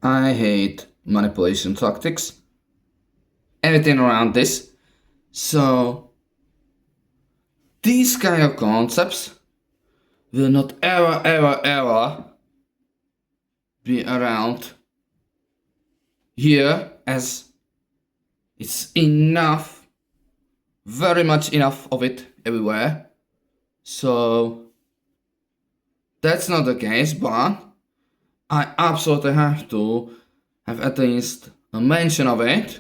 I hate manipulation tactics. Everything around this. So, these kind of concepts will not ever be around here, as it's enough, very much enough of it everywhere. So, that's not the case, but I absolutely have to have at least a mention of it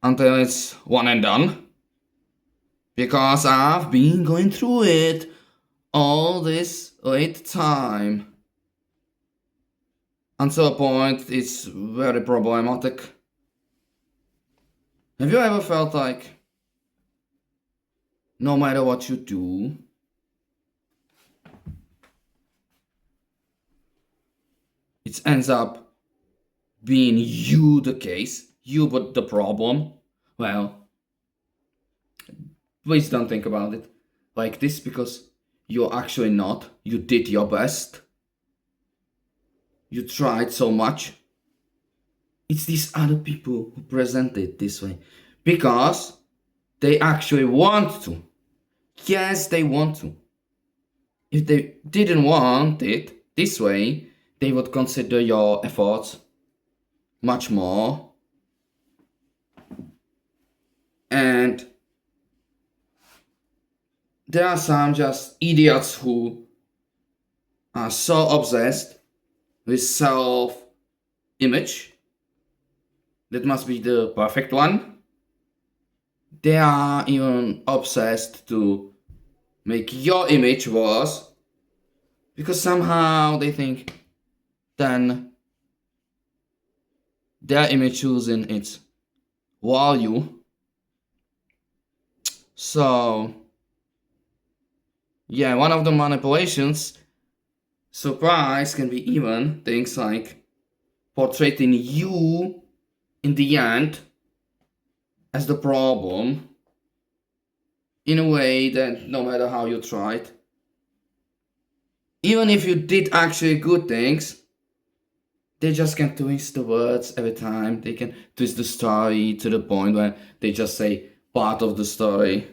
until it's one and done. Because I've been going through it all this late time. Until a point, it's very problematic. Have you ever felt like no matter what you do, it ends up being you the case, you but the problem? Well, please don't think about it like this, because you're actually not. You did your best. You tried so much. It's these other people who present it this way because they actually want to. Yes, they want to. If they didn't want it this way, they would consider your efforts much more. And there are some just idiots who are so obsessed with self-image that must be the perfect one. They are even obsessed to make your image worse because somehow they think then their image losing its value. So yeah, one of the manipulations, surprise, can be even things like portraying you in the end as the problem in a way that no matter how you tried, even if you did actually good things, they just can twist the words every time. They can twist the story to the point where they just say part of the story.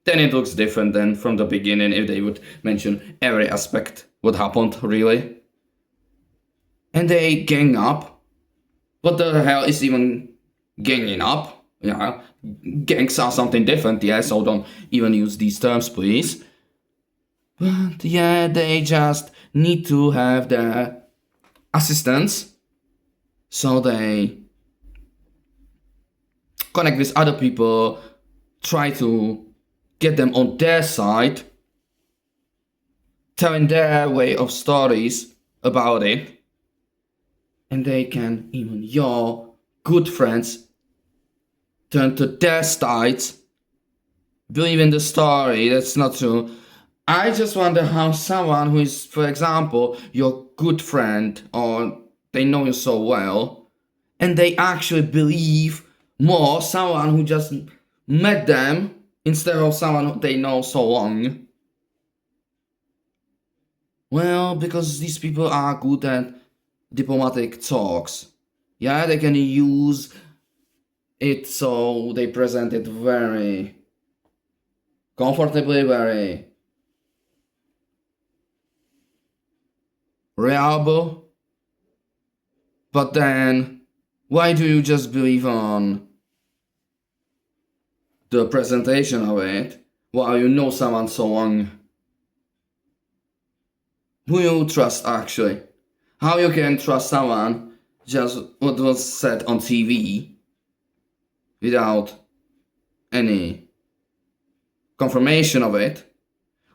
Then it looks different than from the beginning if they would mention every aspect what happened really. And they gang up. What the hell is even ganging up? Yeah, gangs are something different, yeah, so don't even use these terms, please. But yeah, they just need to have their assistants, so they connect with other people, try to get them on their side, telling their way of stories about it, and they can even your good friends turn to their sides, believe in the story that's not true. I just wonder how someone who is, for example, your good friend, or they know you so well, and they actually believe more someone who just met them instead of someone they know so long. Well, because these people are good at diplomatic talks. Yeah, they can use it so they present it very comfortably, very reliable. But then, why do you just believe on the presentation of it while you know someone so long? Who you trust actually? How you can trust someone just what was said on TV without any confirmation of it?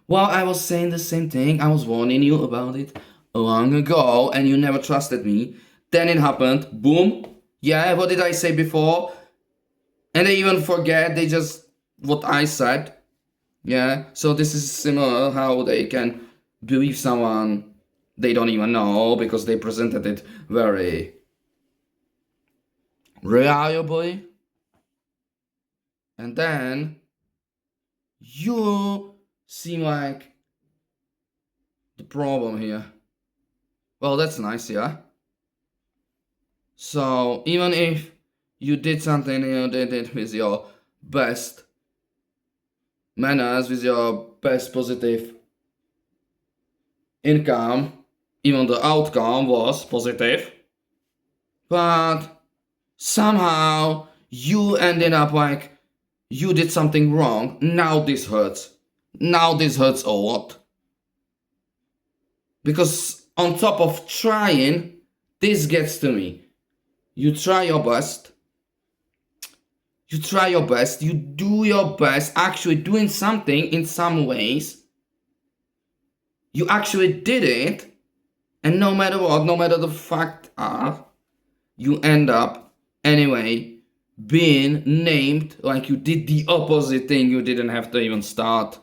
Well, I was saying the same thing. I was warning you about it long ago and you never trusted me. Then it happened. Boom. Yeah, what did I say before? And they even forget they just what I said. Yeah, so this is similar how they can believe someone they don't even know because they presented it very reliably. And then you seem like the problem here. Well, that's nice, yeah. So even if you did something, you did it with your best manners, with your best positive income, even the outcome was positive, but somehow you ended up like you did something wrong. Now this hurts. Now this hurts a lot. Because on top of trying, this gets to me. You try your best. You try your best. You do your best, actually doing something in some ways. You actually did it. And no matter what, no matter the fact are, you end up anyway being named like you did the opposite thing. You didn't have to even start.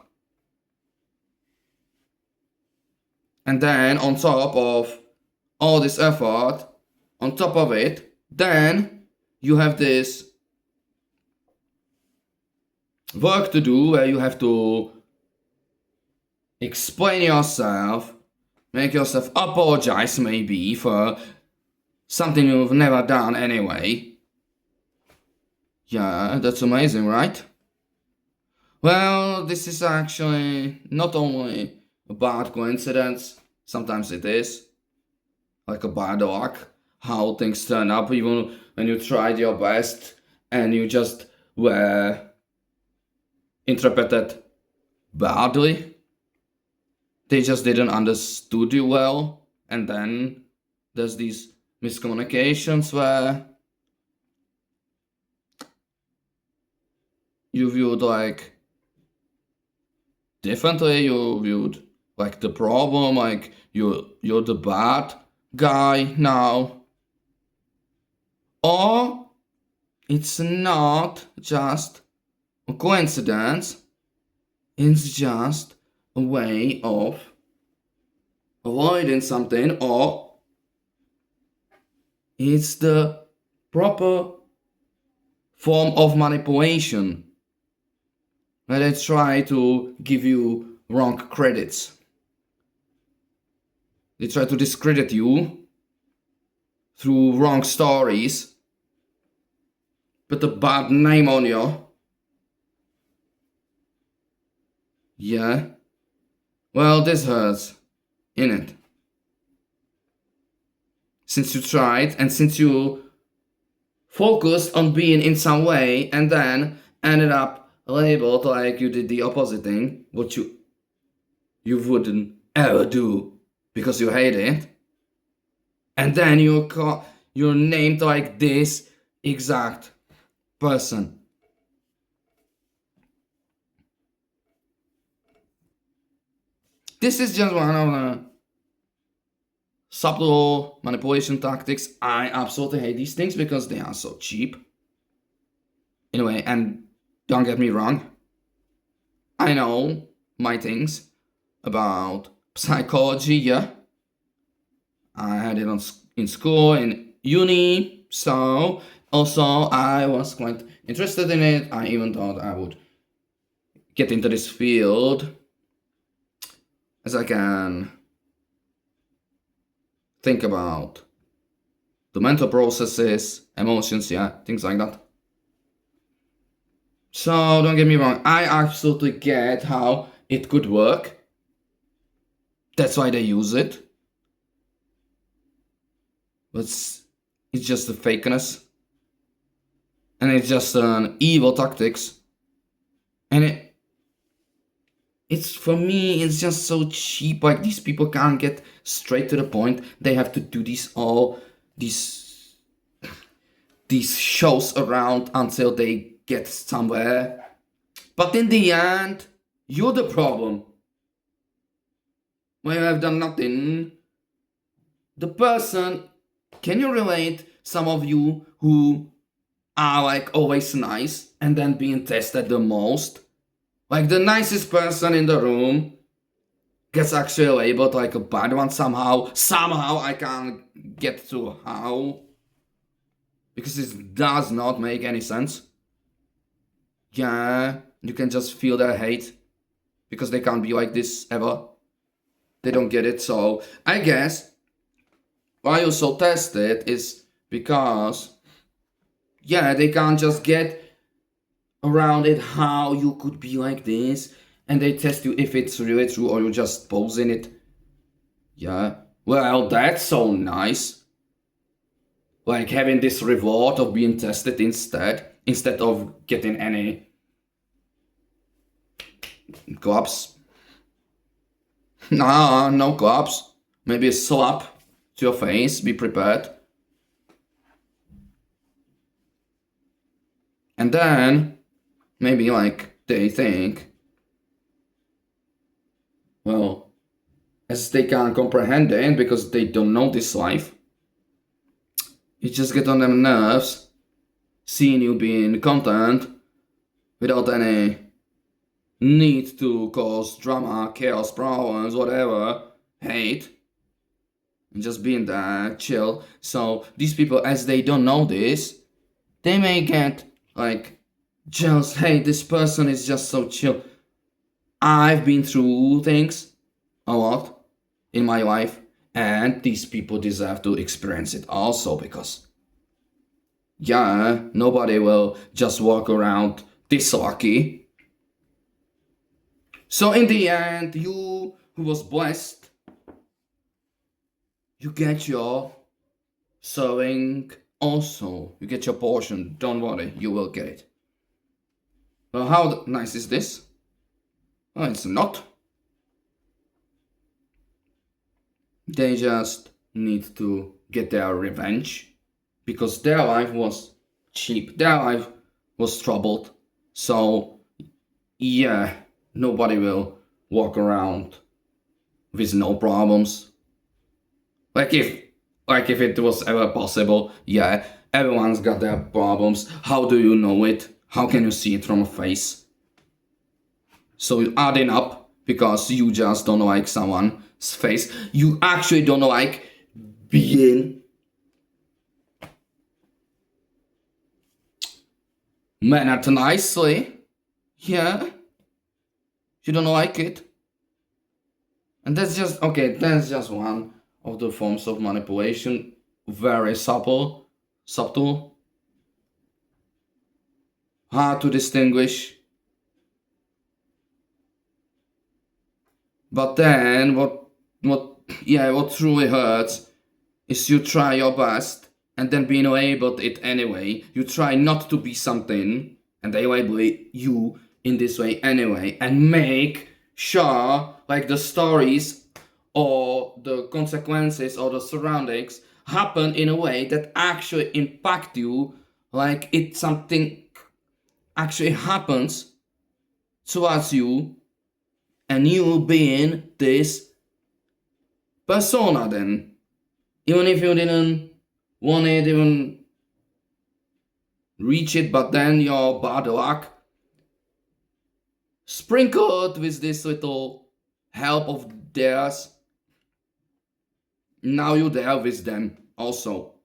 And then on top of all this effort, on top of it, then you have this work to do where you have to explain yourself, make yourself apologize maybe for something you've never done anyway. Yeah, that's amazing, right? Well, this is actually not only a bad coincidence, sometimes it is, like a bad luck, how things turn up even when you tried your best and you just were interpreted badly. They just didn't understood you well, and then there's these miscommunications where you viewed like differently, you viewed like the problem, like you're the bad guy now. Or it's not just a coincidence, it's just a way of avoiding something, or it's the proper form of manipulation where they try to give you wrong credits. They try to discredit you through wrong stories, put a bad name on you. Yeah. Well, this hurts, innit? Since you tried and since you focused on being in some way and then ended up labeled like you did the opposite thing, what you wouldn't ever do because you hate it, and then you're named like this exact person. This is just one of the subtle manipulation tactics. I absolutely hate these things because they are so cheap. Anyway, and don't get me wrong, I know my things about psychology, yeah. I had it in school, in uni, so also I was quite interested in it. I even thought I would get into this field as I can think about the mental processes, emotions, yeah, things like that. So don't get me wrong, I absolutely get how it could work. That's why they use it. But it's just a fakeness. And it's just an evil tactics. And it's for me, it's just so cheap. Like these people can't get straight to the point. They have to do these shows around until they get somewhere. But in the end, you're the problem. When you have done nothing, the person, can you relate some of you who are like always nice and then being tested the most? Like the nicest person in the room gets actually labeled like a bad one somehow. Somehow I can't get to how. Because it does not make any sense. Yeah, you can just feel their hate. Because they can't be like this ever. They don't get it, so I guess why you so tested is because, yeah, they can't just get around it how you could be like this, and they test you if it's really true or you just posing it. Yeah, well, that's so nice. Like having this reward of being tested instead of getting any gloves. Nah, no gloves. Maybe a slap to your face. Be prepared. And then maybe like they think, well, as they can't comprehend it because they don't know this life, you just get on their nerves seeing you being content without any need to cause drama, chaos, problems, whatever, hate, and just being there, chill. So these people, as they don't know this, they may get like jealous. Hey, this person is just so chill. I've been through things a lot in my life, and these people deserve to experience it also because, yeah, nobody will just walk around this lucky. So in the end, you who was blessed, you get your serving also. You get your portion. Don't worry, you will get it. Well, how nice is this? Well, it's not. They just need to get their revenge because their life was cheap. Their life was troubled. So, yeah, nobody will walk around with no problems. Like if it was ever possible, yeah, everyone's got their problems. How do you know it? How can you see it from a face? So adding up because you just don't like someone's face. You actually don't like being mannered nicely. Yeah. You don't like it. And that's just okay, that's just one of the forms of manipulation. Very subtle, hard to distinguish. But then what truly hurts is you try your best and then being labeled it anyway. You try not to be something and they label you in this way anyway and make sure like the stories or the consequences or the surroundings happen in a way that actually impact you, like it something actually happens towards you and you being this persona then. Even if you didn't want it, even reach it, but then your bad luck sprinkled with this little help of theirs. Now you're there with them also.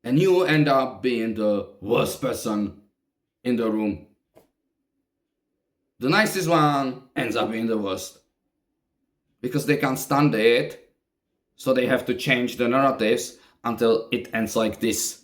And you end up being the worst person in the room. The nicest one ends up being the worst. Because they can't stand it, so they have to change the narratives until it ends like this.